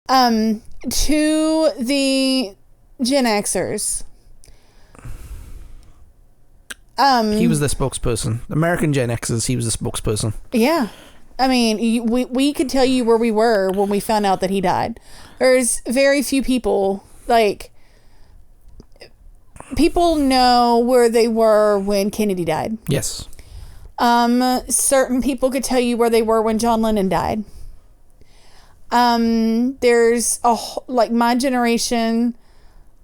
To the Gen Xers. He was the spokesperson. American Gen Xers, he was the spokesperson. Yeah. I mean, we could tell you where we were when we found out that he died. There's very few people, like, people know where they were when Kennedy died. Yes. Certain people could tell you where they were when John Lennon died. There's like my generation,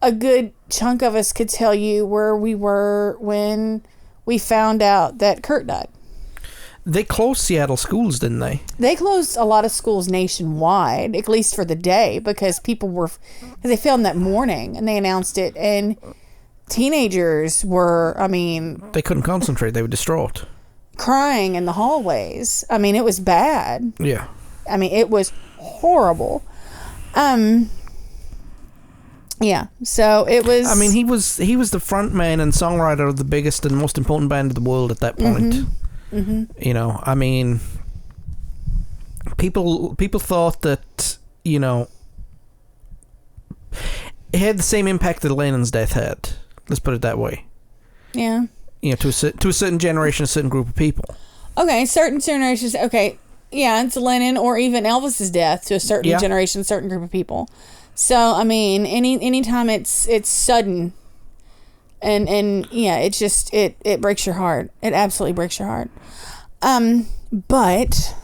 a good chunk of us could tell you where we were when we found out that Kurt died. They closed Seattle schools, didn't they? They closed a lot of schools nationwide, at least for the day, because they filmed that morning and they announced it, and teenagers were, they couldn't concentrate. They were distraught, crying in the hallways. I mean, it was bad. Yeah. I mean, it was horrible. Yeah, so it was... I mean, he was the front man and songwriter of the biggest and most important band in the world at that point. Mm-hmm. You know, I mean, people thought that, you know, it had the same impact that Lennon's death had. Let's put it that way. Yeah. You know, to a certain generation, a certain group of people. Okay, certain generations... Okay, yeah, it's Lennon or even Elvis's death to a certain generation, a certain group of people. So, I mean, anytime it's sudden... And yeah, it's just it breaks your heart. It absolutely breaks your heart. But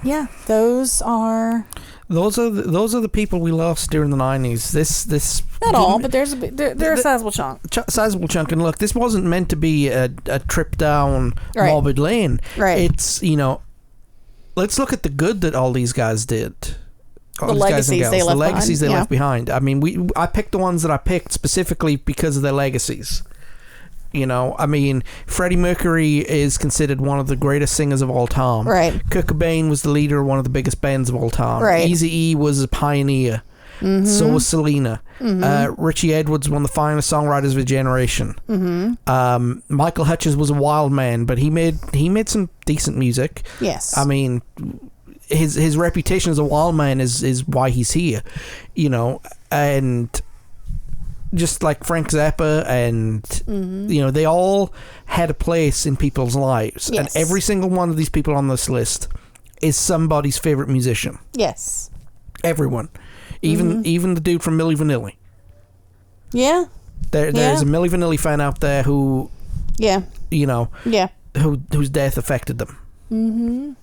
yeah, those are the people we lost during the 90s. This not all, but there's a sizable chunk. Sizable chunk. And look, this wasn't meant to be a trip down morbid lane. Right. It's, you know, let's look at the good that all these guys did. The legacies they left behind. I mean, I picked the ones that I picked specifically because of their legacies. You know, I mean, Freddie Mercury is considered one of the greatest singers of all time. Right. Kurt Cobain was the leader of one of the biggest bands of all time. Right. Eazy-e was a pioneer. Mm-hmm. So was Selena. Mm-hmm. Richie Edwards, one of the finest songwriters of his generation. Mm-hmm. Michael Hutchence was a wild man, but he made some decent music. Yes. I mean... His reputation as a wild man is why he's here, you know, and just like Frank Zappa and you know, they all had a place in people's lives, yes. and every single one of these people on this list is somebody's favorite musician. Yes, everyone, even the dude from Milli Vanilli. Yeah, there's a Milli Vanilli fan out there who, you know, whose death affected them.